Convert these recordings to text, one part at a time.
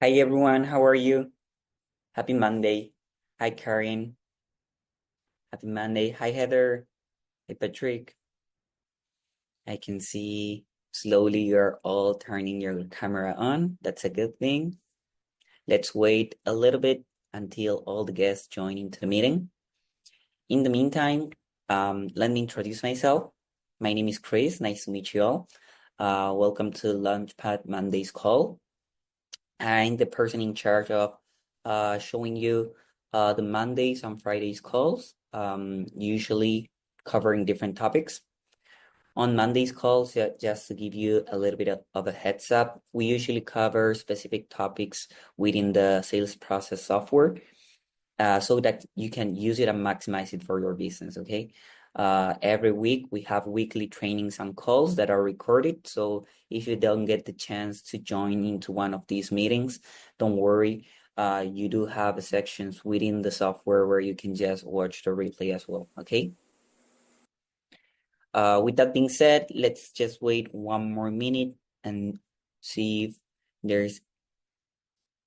Hi everyone, how are you? Happy Monday. Hi Karen. Happy Monday. Hi Heather. Hi Patrick. I can see slowly you're all turning your camera on. That's a good thing. Let's wait a little bit until all the guests join into the meeting. In the meantime, let me introduce myself. My name is Chris. Nice to meet you all. Welcome to Launchpad Monday's call. I'm the person in charge of showing you the Mondays and Fridays calls, usually covering different topics. On Mondays calls, just to give you a little bit of a heads up, we usually cover specific topics within the sales process software so that you can use it and maximize it for your business, okay? Every week we have weekly trainings and calls that are recorded. So if you don't get the chance to join into one of these meetings, don't worry. You do have sections within the software where you can just watch the replay as well, okay? With that being said, let's just wait one more minute and see if there's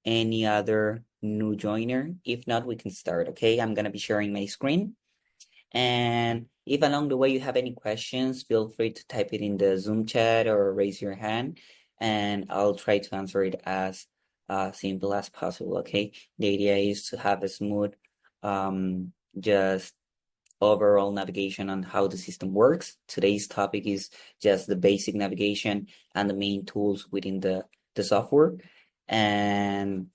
any other new joiner. If not, we can start, okay? I'm gonna be sharing my screen. And if along the way you have any questions, feel free to type it in the Zoom chat or raise your hand, and I'll try to answer it as simple as possible, okay? The idea is to have a smooth, just overall navigation on how the system works. Today's topic is just the basic navigation and the main tools within the software. And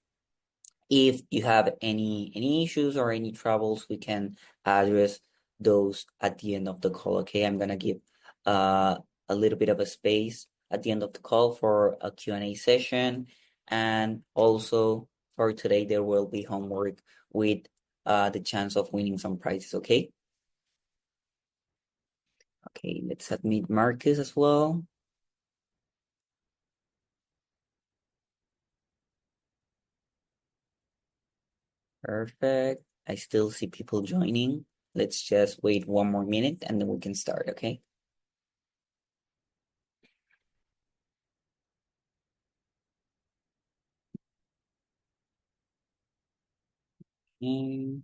if you have any issues or any troubles, we can address those at the end of the call. Okay, I'm gonna give a little bit of a space at the end of the call for a Q&A session, and also for today there will be homework with the chance of winning some prizes. Okay. Okay, let's admit Marcus as well. Perfect. I still see people joining. Let's just wait one more minute and then we can start, okay? Mm,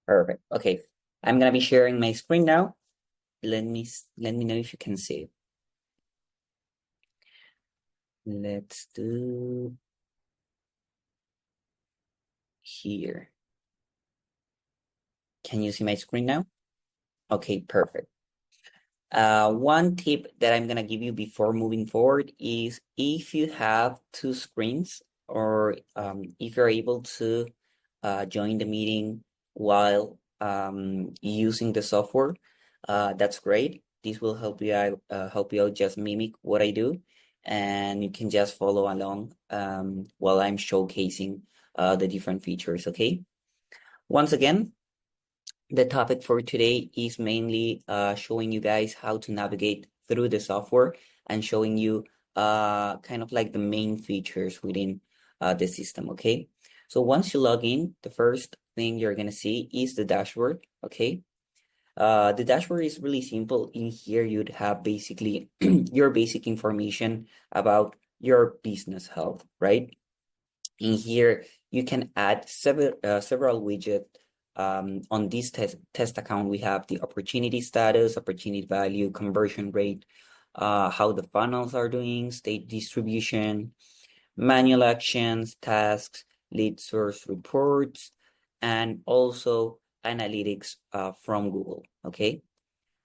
Perfect. Okay. I'm gonna be sharing my screen now. Let me know if you can see it. Let's do here. Can you see my screen now? Okay, perfect. One tip that I'm gonna give you before moving forward is if you have two screens or if you're able to join the meeting while using the software, that's great. This will help you out just mimic what I do, and you can just follow along while I'm showcasing the different features, okay? Once again, the topic for today is mainly showing you guys how to navigate through the software and showing you kind of like the main features within the system, okay? So once you log in, the first thing you're gonna see is the dashboard, okay? The dashboard is really simple. In here, you'd have basically your basic information about your business health, right? In here, you can add several widgets. On this test account, we have the opportunity status, opportunity value, conversion rate, how the funnels are doing, state distribution, manual actions, tasks, lead source reports, and also analytics from Google, okay?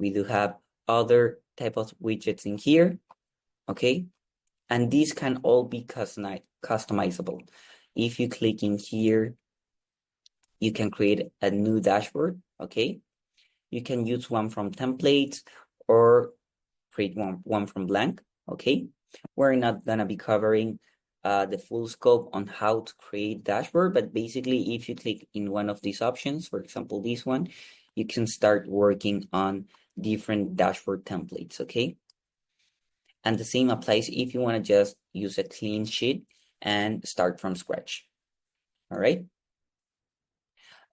We do have other type of widgets in here, okay? And these can all be customizable. If you click in here, you can create a new dashboard, okay? You can use one from templates or create one from blank, okay? We're not gonna be covering the full scope on how to create dashboard, but basically if you click in one of these options, for example, this one, you can start working on different dashboard templates, okay? And the same applies if you want to just use a clean sheet and start from scratch, all right?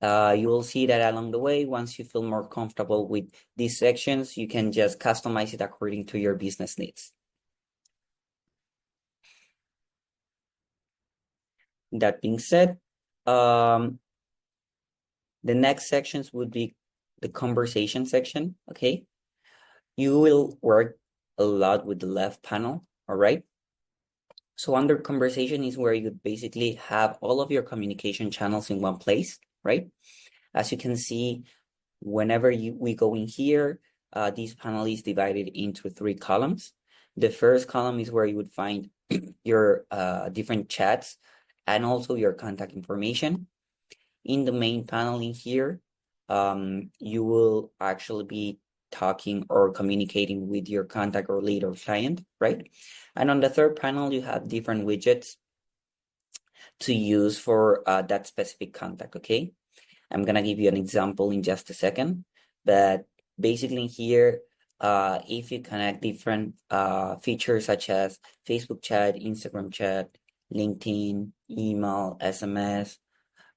You will see that along the way, once you feel more comfortable with these sections, you can just customize it according to your business needs. That being said, the next sections would be the conversation section, okay? You will work a lot with the left panel, all right? So under conversation is where you basically have all of your communication channels in one place, right? As you can see, whenever we go in here, this panel is divided into 3 columns. The first column is where you would find your different chats and also your contact information. In the main panel in here, you will actually be talking or communicating with your contact or lead or client, right? And on the third panel, you have different widgets to use for that specific contact, okay? I'm gonna give you an example in just a second, but basically here, if you connect different features such as Facebook chat, Instagram chat, LinkedIn, email, SMS,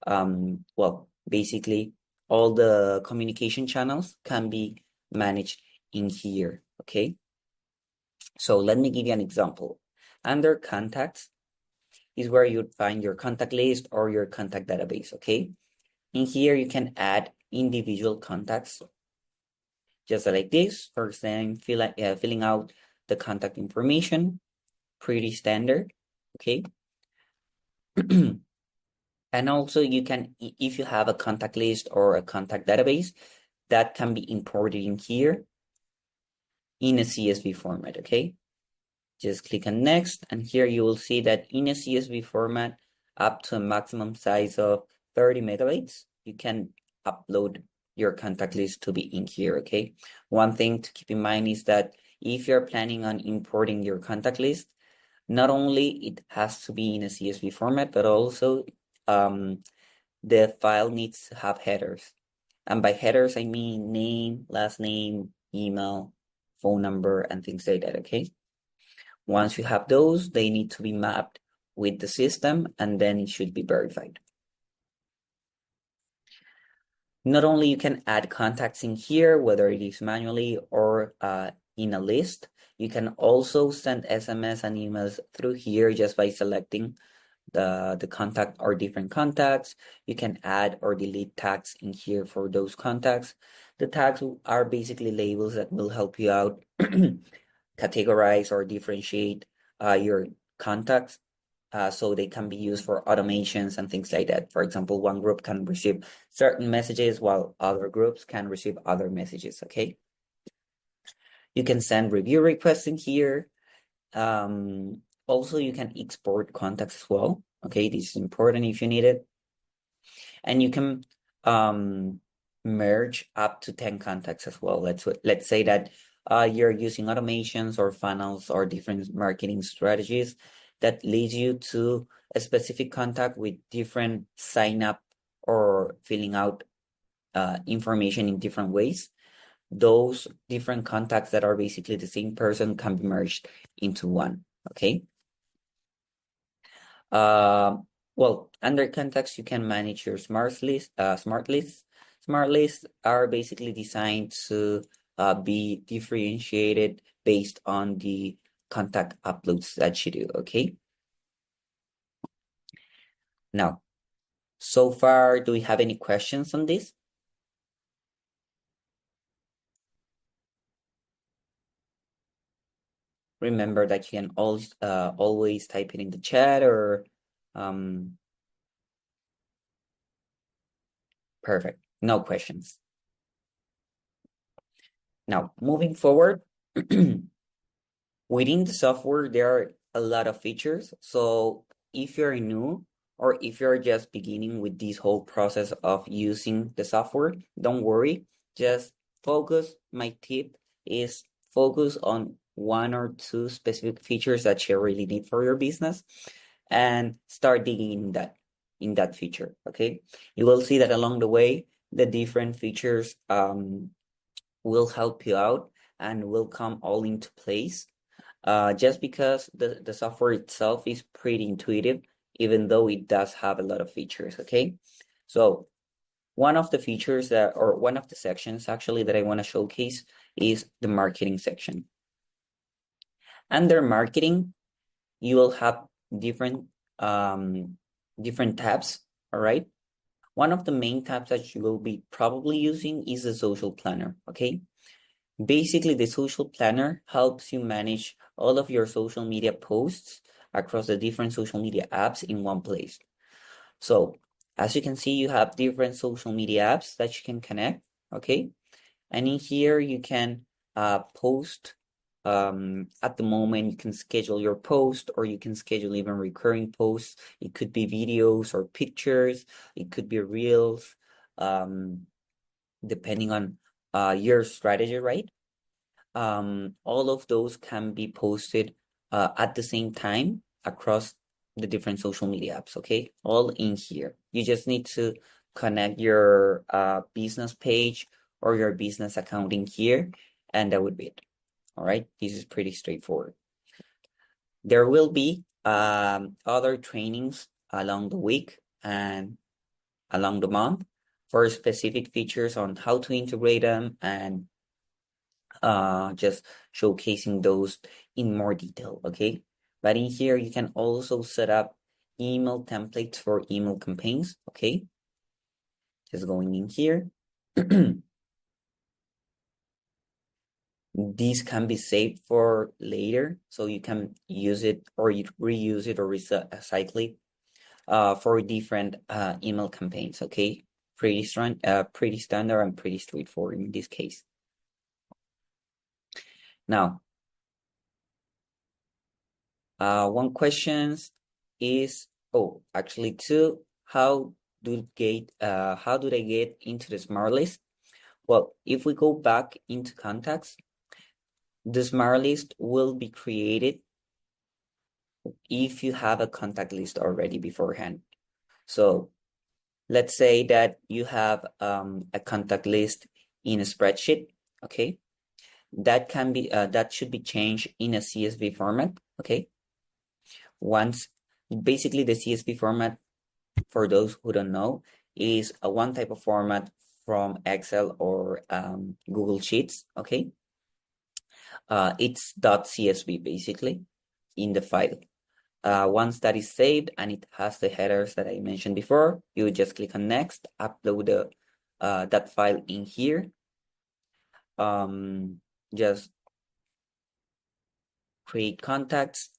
well, basically all the communication channels can be managed in here, okay? So let me give you an example. Under contacts is where you'd find your contact list or your contact database, okay? In here, you can add individual contacts, just like this. First thing, filling out the contact information, pretty standard, okay? And also you can, if you have a contact list or a contact database, that can be imported in here in a CSV format, okay? Just click on next, and here you will see that in a CSV format, up to a maximum size of 30 megabytes, you can upload your contact list to be in here, okay? One thing to keep in mind is that if you're planning on importing your contact list, not only it has to be in a CSV format, but also the file needs to have headers. And by headers, I mean name, last name, email, phone number, and things like that, okay? Once you have those, they need to be mapped with the system, and then it should be verified. Not only you can add contacts in here, whether it is manually or in a list, you can also send SMS and emails through here just by selecting the contact or different contacts. You can add or delete tags in here for those contacts. The tags are basically labels that will help you out categorize or differentiate your contacts so they can be used for automations and things like that. For example, one group can receive certain messages while other groups can receive other messages, okay? You can send review requests in here. Also, you can export contacts as well, okay? This is important if you need it. And you can merge up to 10 contacts as well. Let's say that you're using automations or funnels or different marketing strategies that leads you to a specific contact with different sign up or filling out information in different ways. Those different contacts that are basically the same person can be merged into one, okay? Well, under contacts, you can manage your smart lists. Smart lists are basically designed to be differentiated based on the contact uploads that you do, okay? Now, so far, do we have any questions on this? Remember that you can always type it in the chat or perfect, no questions. Now, moving forward, within the software, there are a lot of features. So if you're new or if you're just beginning with this whole process of using the software, don't worry, just focus. My tip is focus on 1 or 2 specific features that you really need for your business and start digging in that feature, okay? You will see that along the way, the different features will help you out and will come all into place. Just because the software itself is pretty intuitive, even though it does have a lot of features, okay? So one of the features or one of the sections actually that I want to showcase is the marketing section. Under marketing, you will have different different tabs, all right? One of the main tabs that you will be probably using is the social planner, okay? Basically, the social planner helps you manage all of your social media posts across the different social media apps in one place. So as you can see, you have different social media apps that you can connect, okay? And in here, you can post. At the moment, you can schedule your post, or you can schedule even recurring posts. It could be videos or pictures. It could be reels, depending on your strategy, right? All of those can be posted at the same time across the different social media apps, okay? All in here. You just need to connect your business page or your business account in here, and that would be it. All right, this is pretty straightforward. There will be other trainings along the week and along the month for specific features on how to integrate them and just showcasing those in more detail, okay? But in here, you can also set up email templates for email campaigns, okay? Just going in here. These can be saved for later, so you can use it or you reuse it or recycle it for different email campaigns, okay? Pretty standard and pretty straightforward in this case. Now, one question is, actually two, how do they get into the smart list? Well, if we go back into contacts, the smart list will be created if you have a contact list already beforehand. So let's say that you have a contact list in a spreadsheet, okay? That can be that should be changed in a CSV format, okay? Once basically the CSV format, for those who don't know, is a one type of format from Excel or Google Sheets, okay? It's .csv basically in the file. Once that is saved and it has the headers that I mentioned before, you just click on next, upload that file in here. Just create contacts,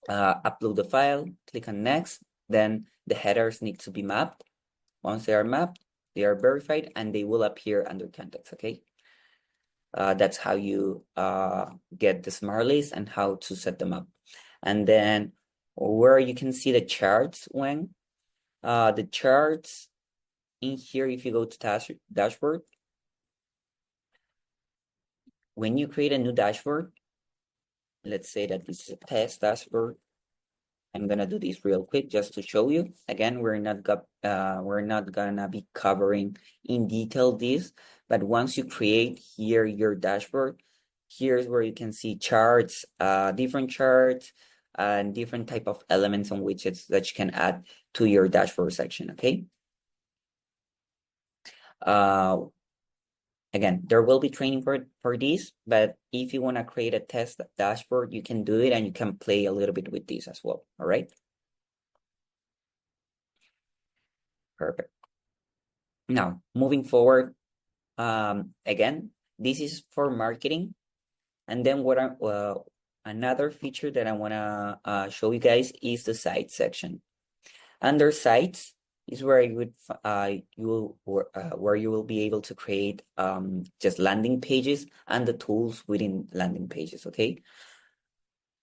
upload the file, click on next, then the headers need to be mapped. Once they are mapped, they are verified and they will appear under contacts, okay? That's how you get the smart list and how to set them up. And then where you can see the charts when the charts in here, if you go to dashboard, when you create a new dashboard, let's say that this is a test dashboard. I'm gonna do this real quick just to show you. Again, we're not gonna be covering in detail this, but once you create here your dashboard, here's where you can see charts, different charts, and different type of elements and widgets that you can add to your dashboard section, okay? Again, there will be training for this, but if you want to create a test dashboard, you can do it and you can play a little bit with this as well, all right? Perfect. Now, moving forward, again, this is for marketing. And then another feature that I want to show you guys is the site section. Under sites is where where you will be able to create just landing pages and the tools within landing pages, okay?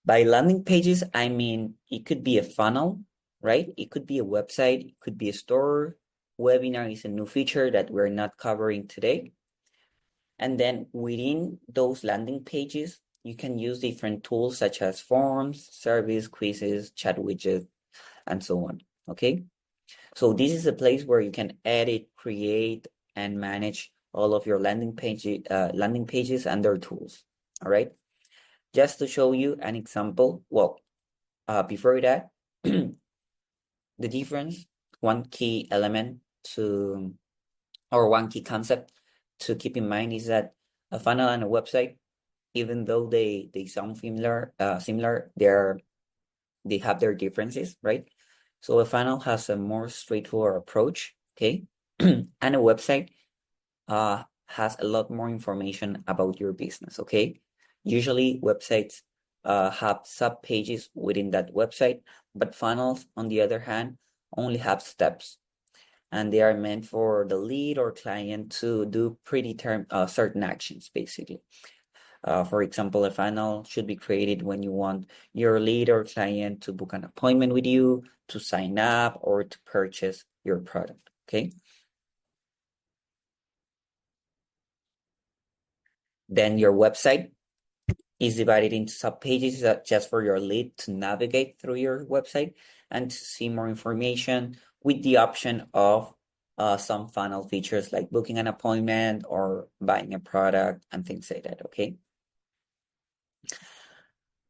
By landing pages, I mean it could be a funnel, right? It could be a website, it could be a store. Webinar is a new feature that we're not covering today. And then within those landing pages, you can use different tools such as forms, surveys, quizzes, chat widgets, and so on, okay? So this is a place where you can edit, create, and manage all of your landing pages and their tools. All right. Just to show you an example, well, before that, the difference, one key element to, or one key concept to keep in mind is that a funnel and a website, even though they sound similar, they have their differences, right? So a funnel has a more straightforward approach, okay? And a website has a lot more information about your business, okay? Usually websites have sub pages within that website, but funnels, on the other hand, only have steps, and they are meant for the lead or client to do certain actions, basically. For example, a funnel should be created when you want your lead or client to book an appointment with you, to sign up, or to purchase your product, okay? Then your website is divided into sub-pages just for your lead to navigate through your website and to see more information, with the option of some funnel features like booking an appointment or buying a product and things like that, okay?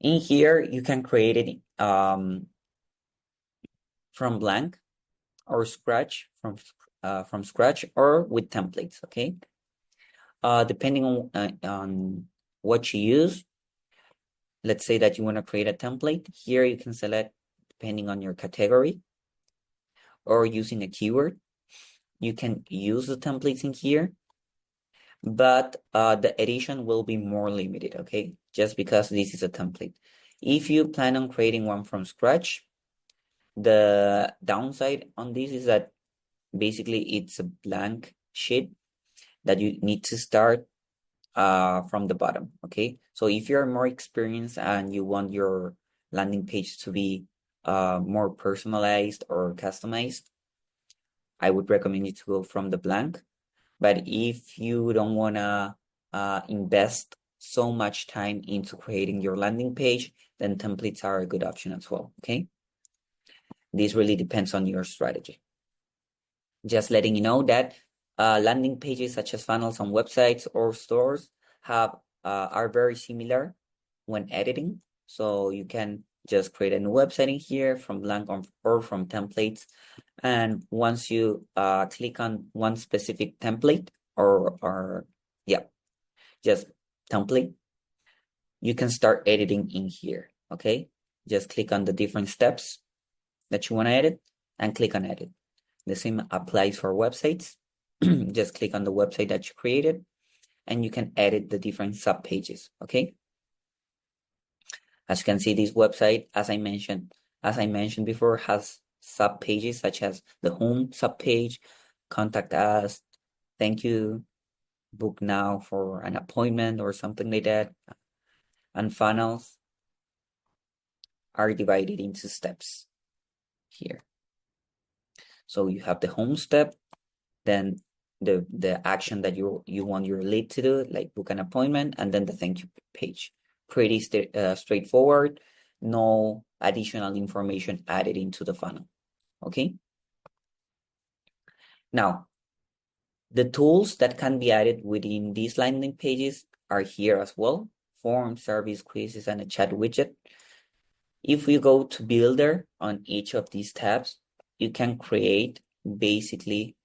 In here, you can create it from blank or from scratch or with templates, okay? Depending on what you use, let's say that you want to create a template. Here you can select depending on your category or using a keyword. You can use the templates in here, but the edition will be more limited, okay? Just because this is a template. If you plan on creating one from scratch, the downside on this is that basically it's a blank sheet that you need to start from the bottom, okay? So if you're more experienced and you want your landing page to be more personalized or customized, I would recommend you to go from the blank. But if you don't want to invest so much time into creating your landing page, then templates are a good option as well, okay? This really depends on your strategy. Just letting you know that landing pages such as funnels on websites or stores are very similar when editing. So you can just create a new website in here from blank or from templates. And once you click on one specific template just template, you can start editing in here, okay? Just click on the different steps that you want to edit and click on edit. The same applies for websites. Just click on the website that you created and you can edit the different sub pages, okay? As you can see, this website, as I mentioned before, has sub pages such as the home sub page, contact us, thank you, book now for an appointment or something like that. And funnels are divided into steps here. So you have the home step, then the action that you want your lead to do, like book an appointment, and then the thank you page. Pretty straightforward, no additional information added into the funnel, okay? Now, the tools that can be added within these landing pages are here as well: form, service, quizzes, and a chat widget. If we go to Builder on each of these tabs, you can create basically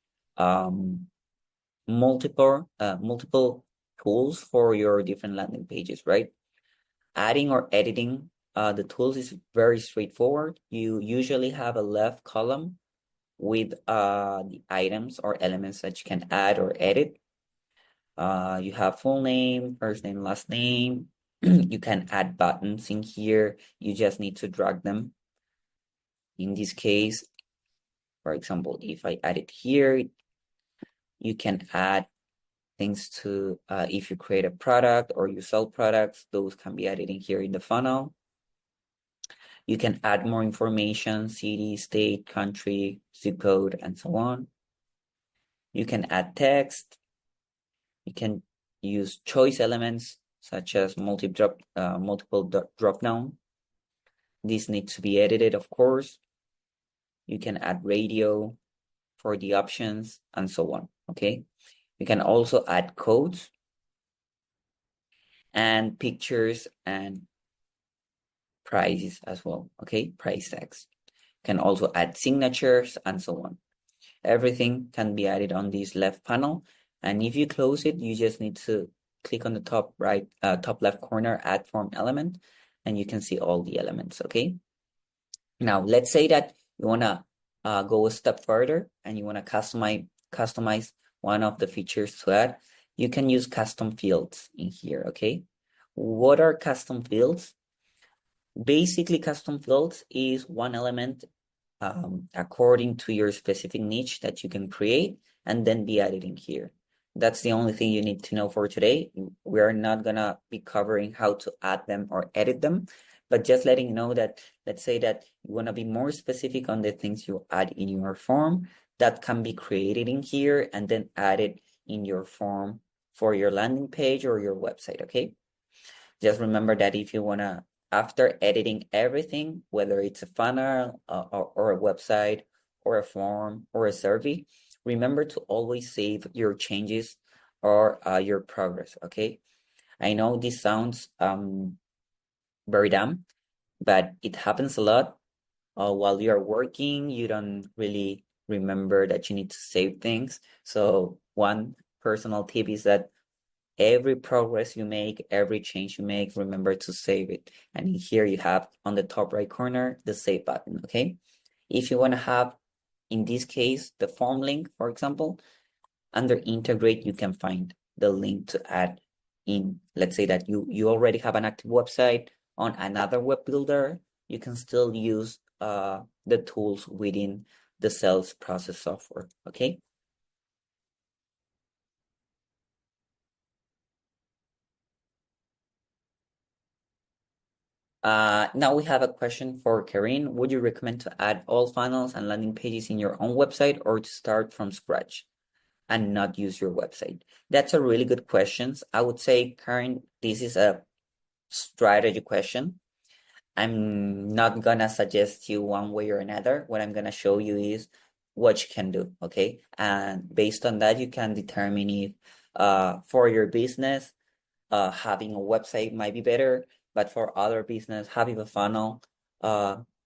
multiple tools for your different landing pages, right? Adding or editing the tools is very straightforward. You usually have a left column with the items or elements that you can add or edit. You have full name, first name, last name. You can add buttons in here. You just need to drag them. In this case, for example, if I add it here, you can add things to, if you create a product or you sell products, those can be added in here in the funnel. You can add more information: city, state, country, zip code, and so on. You can add text. You can use choice elements such as multiple drop down. These need to be edited, of course. You can add radio for the options and so on, okay? You can also add codes and pictures and prices as well, okay? Price tags. You can also add signatures and so on. Everything can be added on this left panel. And if you close it, you just need to click on the top left corner, add form element, and you can see all the elements, okay? Now, let's say that you wanna go a step further and you wanna customize one of the features to add. You can use custom fields in here, okay? What are custom fields? Basically, custom fields is one element according to your specific niche that you can create and then be added in here. That's the only thing you need to know for today. We are not gonna be covering how to add them or edit them, but just letting you know that, let's say that you wanna be more specific on the things you add in your form, that can be created in here and then added in your form for your landing page or your website, okay? Just remember that if you wanna, after editing everything, whether it's a funnel or a website or a form or a survey, remember to always save your changes or your progress, okay? I know this sounds very dumb, but it happens a lot. While you're working, you don't really remember that you need to save things. So one personal tip is that every progress you make, every change you make, remember to save it. And here you have on the top right corner, the save button, okay? If you wanna have, in this case, the form link, for example, under integrate, you can find the link to add in. Let's say that you already have an active website on another web builder, you can still use the tools within the sales process software, okay? Now we have a question for Karine. Would you recommend to add all funnels and landing pages in your own website or to start from scratch and not use your website? That's a really good question. I would say, Karen, this is a strategy question. I'm not gonna suggest you one way or another. What I'm gonna show you is what you can do, okay? And based on that, you can determine if for your business, having a website might be better, but for other business, having a funnel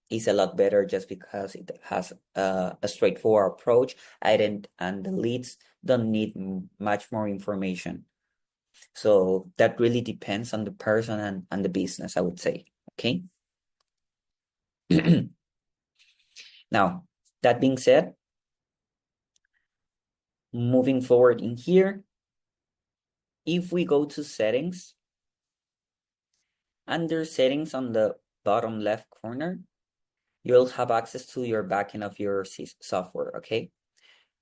is a lot better just because it has a straightforward approach. And the leads don't need much more information. So that really depends on the person and the business, I would say. Okay. Now, that being said, moving forward in here, if we go to settings, under settings on the bottom left corner, you'll have access to your backend of your software, okay?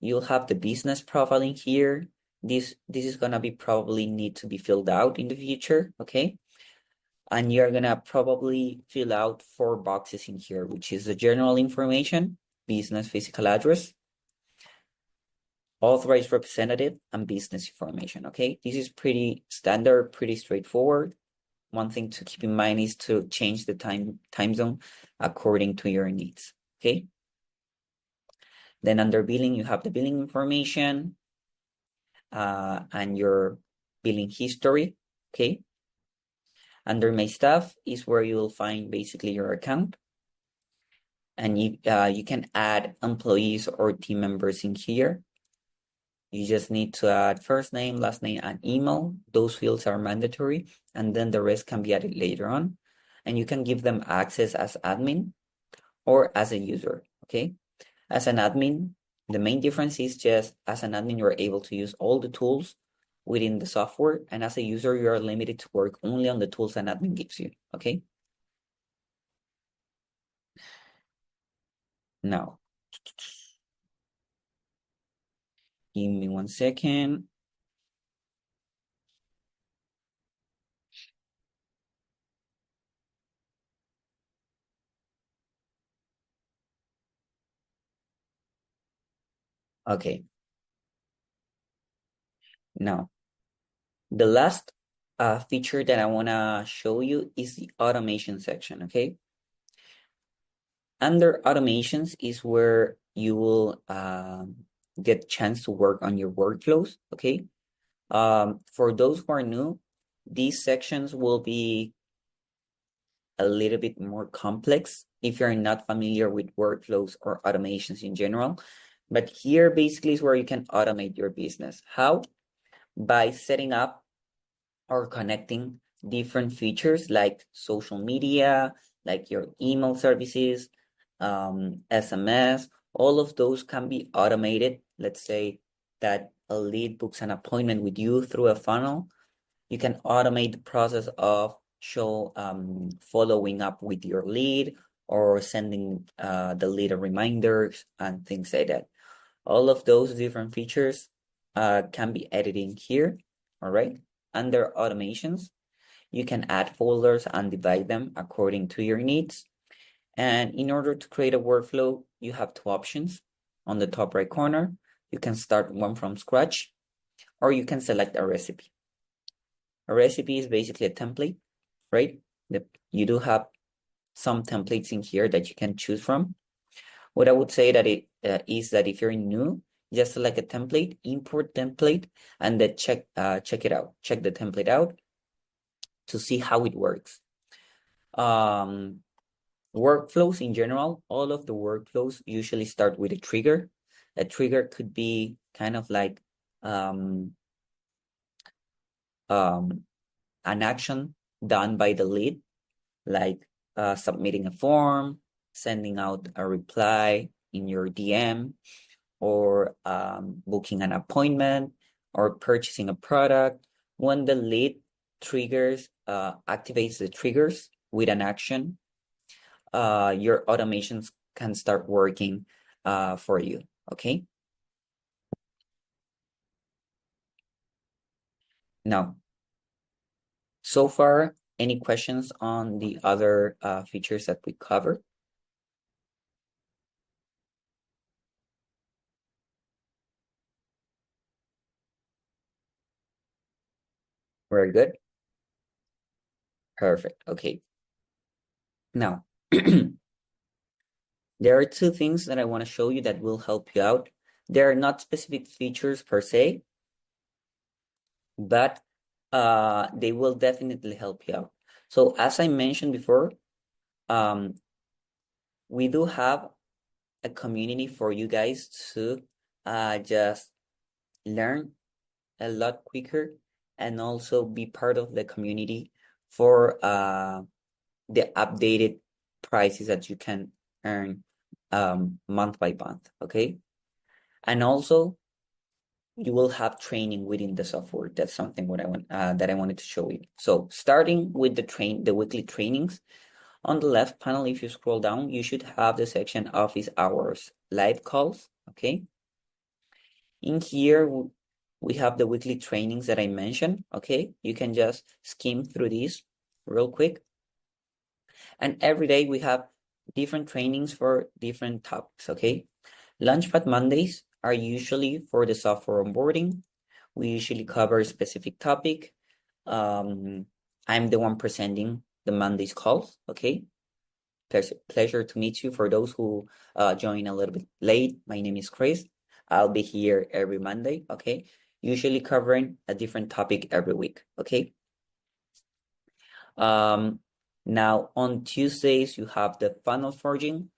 You'll have the business profile in here. This is gonna be probably need to be filled out in the future, okay? And you're gonna probably fill out 4 boxes in here, which is the general information, business physical address, authorized representative, and business information, okay? This is pretty standard, pretty straightforward. One thing to keep in mind is to change the time zone according to your needs, okay? Then under billing, you have the billing information and your billing history, okay? Under my staff is where you will find basically your account. And you can add employees or team members in here. You just need to add first name, last name, and email. Those fields are mandatory, and then the rest can be added later on. And you can give them access as admin or as a user, okay? As an admin, the main difference is just as an admin, you're able to use all the tools within the software, and as a user, you are limited to work only on the tools an admin gives you, okay? Now, give me 1 second. Okay, now, the last feature that I wanna show you is the automation section, okay? Under automations is where you will get chance to work on your workflows, okay? For those who are new, these sections will be a little bit more complex if you're not familiar with workflows or automations in general. But here basically is where you can automate your business. How? By setting up or connecting different features like social media, like your email services, SMS, all of those can be automated. Let's say that a lead books an appointment with you through a funnel. You can automate the process of following up with your lead or sending the lead a reminders and things like that. All of those different features can be edited here, all right? Under automations, you can add folders and divide them according to your needs. And in order to create a workflow, you have two options. On the top right corner, you can start one from scratch, or you can select a recipe. A recipe is basically a template, right? You do have some templates in here that you can choose from. What I would say that it is that if you're new, just select a template, import template, and then check it out. Check the template out to see how it works. Workflows in general, all of the workflows usually start with a trigger. A trigger could be kind of like an action done by the lead, like submitting a form, sending out a reply in your DM, or booking an appointment, or purchasing a product. When the lead triggers, activates the triggers with an action, your automations can start working for you, okay? Now, so far, any questions on the other features that we covered? Very good. Perfect. Okay. Now, there are two things that I want to show you that will help you out. They are not specific features per se, but they will definitely help you out. So as I mentioned before, we do have a community for you guys to just learn a lot quicker and also be part of the community for the updated prices that you can earn month by month, okay? And also you will have training within the software. That's something what I want that I wanted to show you. So starting with the weekly trainings, on the left panel, if you scroll down, you should have the section office hours, live calls, okay? In here, we have the weekly trainings that I mentioned, okay? You can just skim through these real quick. And every day we have different trainings for different topics, okay? Launchpad Mondays are usually for the software onboarding. We usually cover a specific topic. I'm the one presenting the Mondays calls, okay? Pleasure to meet you. For those who join a little bit late, my name is Chris. I'll be here every Monday, okay? Usually covering a different topic every week, okay? Now on Tuesdays, you have the funnel forging.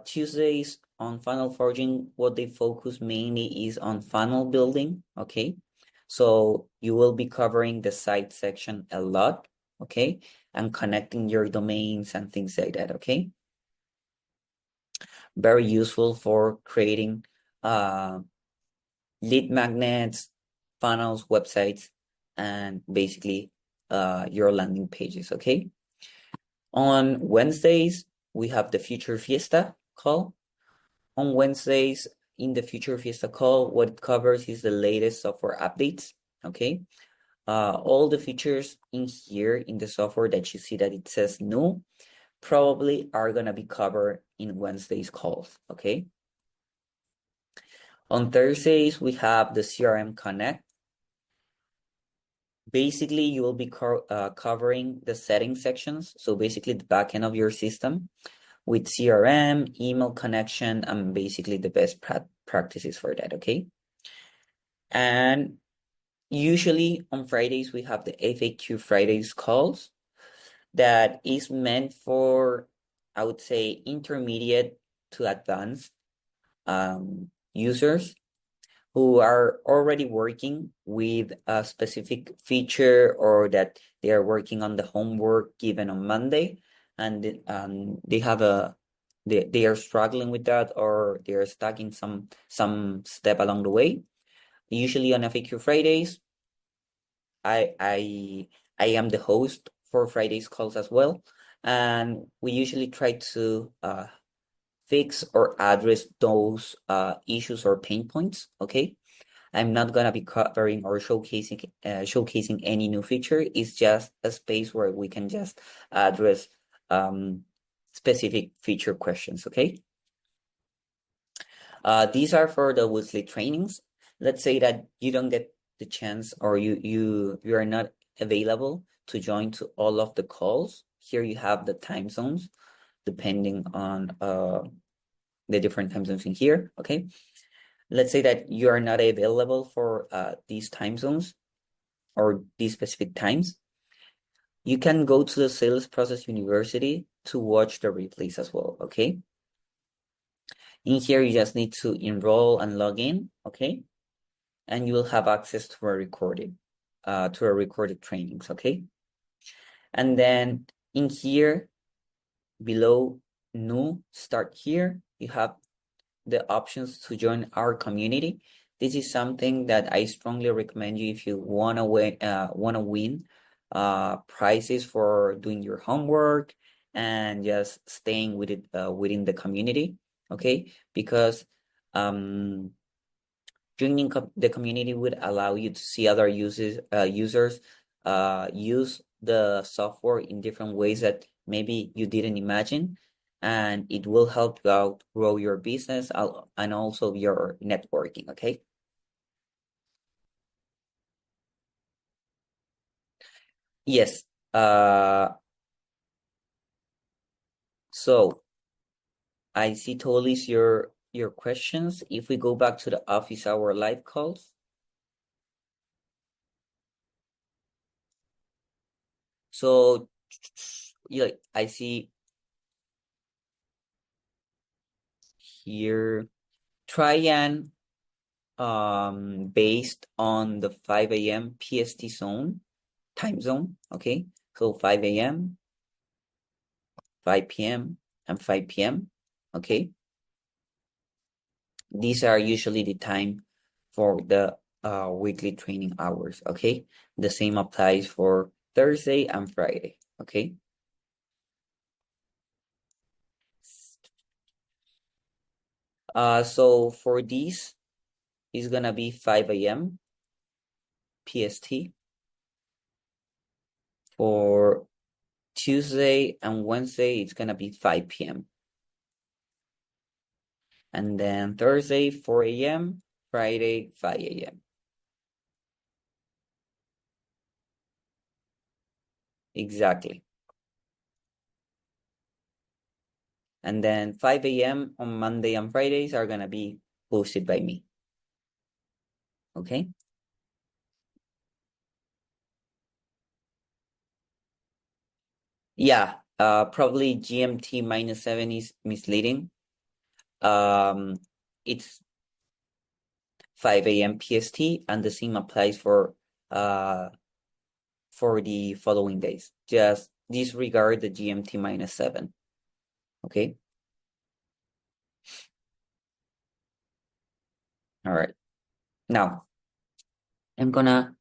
Tuesdays on funnel forging, what they focus mainly is on funnel building, okay? So you will be covering the site section a lot, okay? And connecting your domains and things like that, okay? Very useful for creating lead magnets, funnels, websites, and basically your landing pages, okay? On Wednesdays, we have the Future Fiesta call. On Wednesdays, in the Future Fiesta call, what it covers is the latest software updates, okay? All the features in here in the software that you see that it says new probably are gonna be covered in Wednesday's calls, okay? On Thursdays, we have the CRM Connect. Basically, you will be covering the settings sections. So basically the backend of your system with CRM, email connection, and basically the best practices for that, okay? And usually on Fridays, we have the FAQ Fridays calls that is meant for, I would say, intermediate to advanced users who are already working with a specific feature or that they are working on the homework given on Monday, and they have they are struggling with that, or they are stuck in some step along the way. Usually on FAQ Fridays, I I I am the host for Fridays calls as well, and we usually try to fix or address those issues or pain points. Okay, I'm not gonna be covering or showcasing any new feature. It's just a space where we can just address specific feature questions. Okay. These are for the weekly trainings. Let's say that you don't get the chance, or you are not available to join to all of the calls. Here you have the time zones depending on the different time zones in here. Okay. Let's say that you are not available for these time zones or these specific times. You can go to the Sales Process University to watch the replays as well. Okay. In here, you just need to enroll and log in. Okay. And you will have access to a recorded trainings. Okay. And then in here below new start here, you have the options to join our community. This is something that I strongly recommend you if you wanna win prizes for doing your homework and just staying with it within the community. Okay, because joining the community would allow you to see other users use the software in different ways that maybe you didn't imagine, and it will help you out grow your business and also your networking. Okay. Yes. So I see totally your questions. If we go back to the office hour live calls, so yeah, I see here, try and based on the 5 a.m. PST time zone. Okay, so 5 a.m., 5 p.m., and 5 p.m. Okay, these are usually the time for the weekly training hours. Okay, the same applies for Thursday and Friday. Okay. So for these, it's gonna be 5 a.m. PST. For Tuesday and Wednesday, it's gonna be 5 p.m. And then Thursday, 4 a.m., Friday, 5 a.m. Exactly. And then 5 a.m. on Monday and Fridays are gonna be hosted by me. Okay. Yeah, probably GMT -7 is misleading. It's 5 a.m. PST, and the same applies for the following days. Just disregard the GMT -7. Okay. All right. Now I'm gonna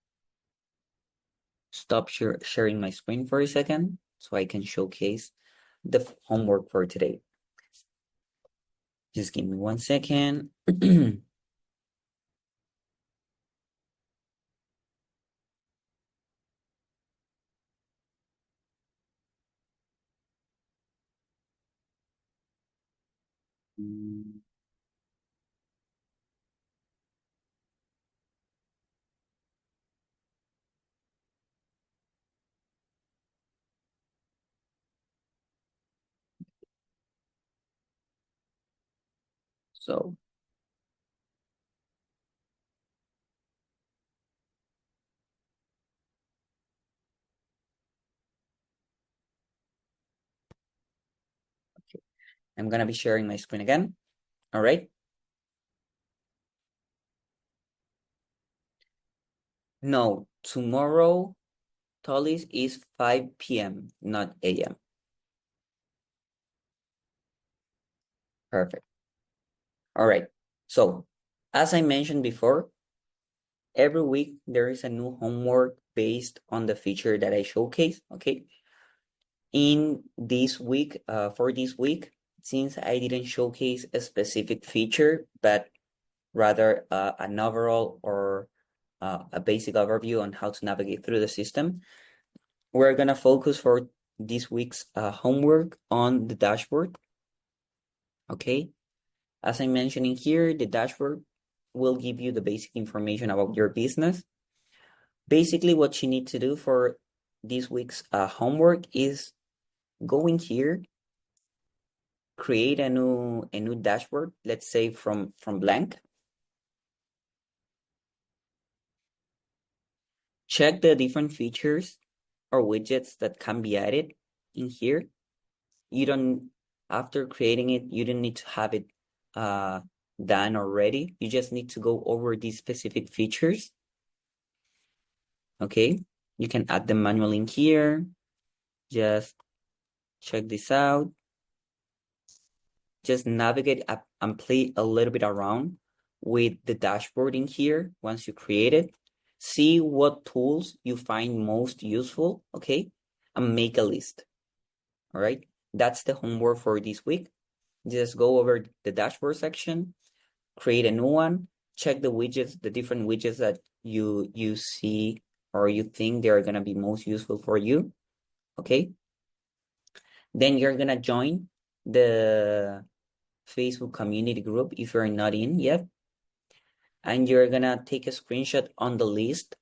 stop sharing my screen for a second so I can showcase the homework for today. Just give me 1 second. So I'm gonna be sharing my screen again. All right. No, tomorrow, Tolly's is 5 p.m., not a.m. Perfect. All right. So, as I mentioned before, every week there is a new homework based on the feature that I showcase. Okay. In this week, for this week, since I didn't showcase a specific feature, but rather an overall or a basic overview on how to navigate through the system, we're gonna focus for this week's homework on the dashboard. Okay. As I mentioned in here, the dashboard will give you the basic information about your business. Basically, what you need to do for this week's homework is go in here, create a new dashboard, let's say from blank. Check the different features or widgets that can be added in here. You don't, after creating it, you don't need to have it done already. You just need to go over these specific features. Okay, you can add them manually in here. Just check this out. Just navigate up and play a little bit around with the dashboard in here once you create it. See what tools you find most useful, okay? And make a list, all right? That's the homework for this week. Just go over the dashboard section, create a new one, check the widgets, the different widgets that you see or you think they are gonna be most useful for you, okay? Then you're gonna join the Facebook community group if you're not in yet. And you're gonna take a screenshot on the list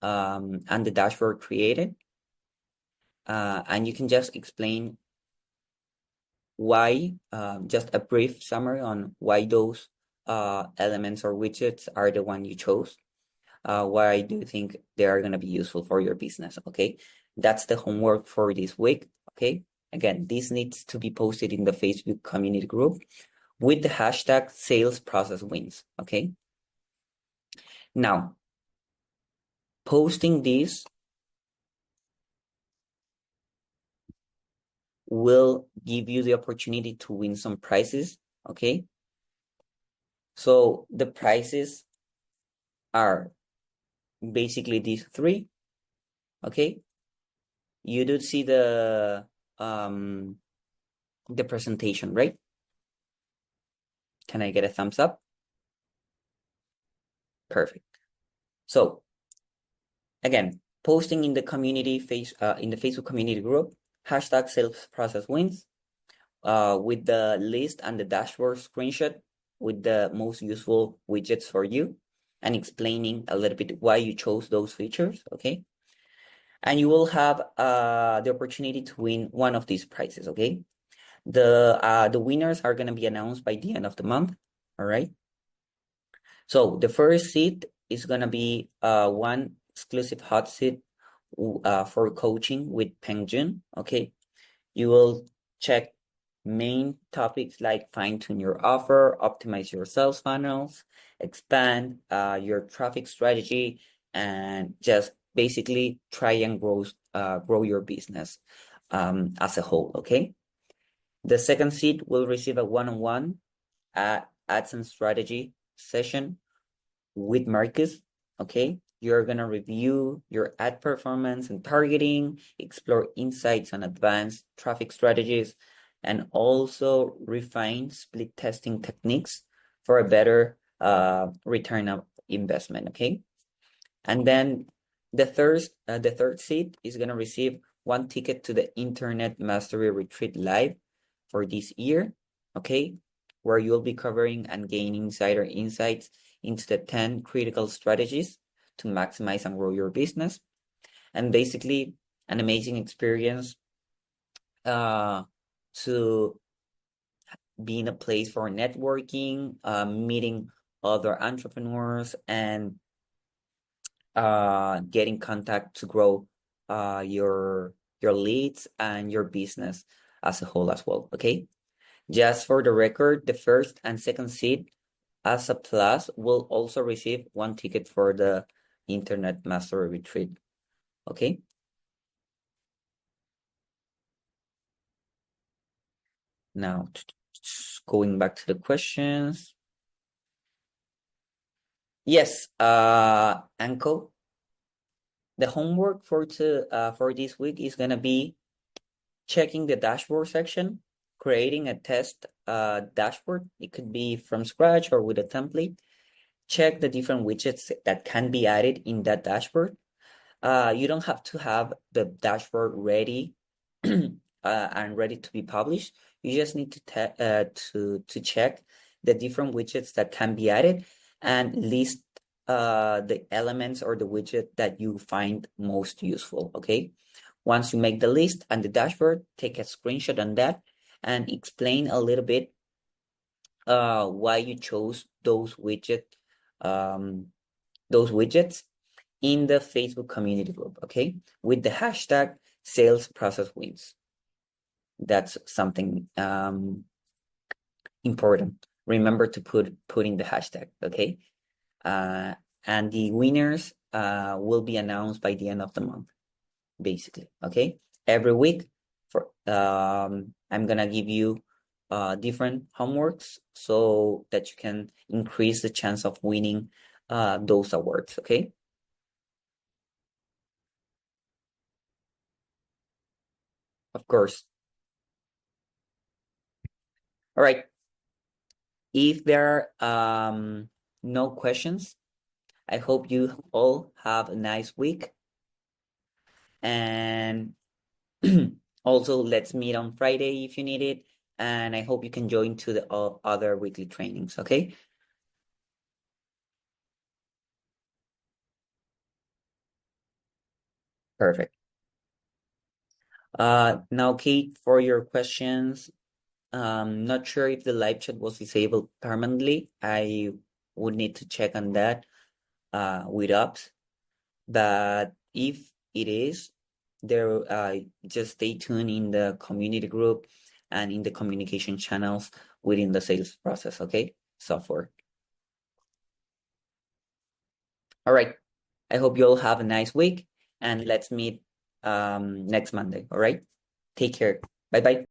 and the dashboard created. And you can just explain why, just a brief summary on why those elements or widgets are the one you chose. Why do you think they are gonna be useful for your business, okay? That's the homework for this week, okay? Again, this needs to be posted in the Facebook community group with the hashtag sales process wins, okay? Now, posting this will give you the opportunity to win some prizes, okay? So the prizes are basically these three, okay? You do see the presentation, right? Can I get a thumbs up? Perfect. So again, posting in the community in the Facebook community group, hashtag sales process wins, with the list and the dashboard screenshot with the most useful widgets for you and explaining a little bit why you chose those features, okay? And you will have the opportunity to win one of these prizes, okay? The winners are gonna be announced by the end of the month, all right? So the first seat is gonna be one exclusive hot seat for coaching with Peng Jun, okay? You will check main topics like fine-tune your offer, optimize your sales funnels, expand your traffic strategy, and just basically try and grow your business as a whole, okay? The second seat will receive a one-on-one ads and strategy session with Marcus, okay? You're gonna review your ad performance and targeting, explore insights on advanced traffic strategies, and also refine split testing techniques for a better return of investment, okay? And then the third seat is gonna receive one ticket to the Internet Mastery Retreat Live for this year, okay? Where you'll be covering and gaining insider insights into the 10 critical strategies to maximize and grow your business. And basically an amazing experience to be in a place for networking, meeting other entrepreneurs, and get in contact to grow your leads and your business as a whole as well, okay? Just for the record, the first and second seed as a plus will also receive one ticket for the Internet Mastery Retreat. Okay. Now, going back to the questions. Yes, Anko, the homework for this week is gonna be checking the dashboard section, creating a test dashboard. It could be from scratch or with a template. Check the different widgets that can be added in that dashboard. You don't have to have the dashboard ready and ready to be published. You just need to check the different widgets that can be added and list the elements or the widget that you find most useful. Okay. Once you make the list and the dashboard, take a screenshot on that and explain a little bit why you chose those widgets in the Facebook community group, okay? With the hashtag sales process wins. That's something important. Remember to put in the hashtag, okay? And the winners will be announced by the end of the month, basically, okay? Every week for I'm gonna give you different homeworks so that you can increase the chance of winning those awards, okay? Of course. All right. If there are no questions, I hope you all have a nice week. And also, let's meet on Friday if you need it. And I hope you can join to the other weekly trainings, okay? Perfect. Now, Kate, for your questions, not sure if the live chat was disabled permanently. I would need to check on that with ops. But if it is, there just stay tuned in the community group and in the communication channels within the sales process, okay? Software. All right. I hope you all have a nice week and let's meet next Monday. All right. Take care. Bye bye.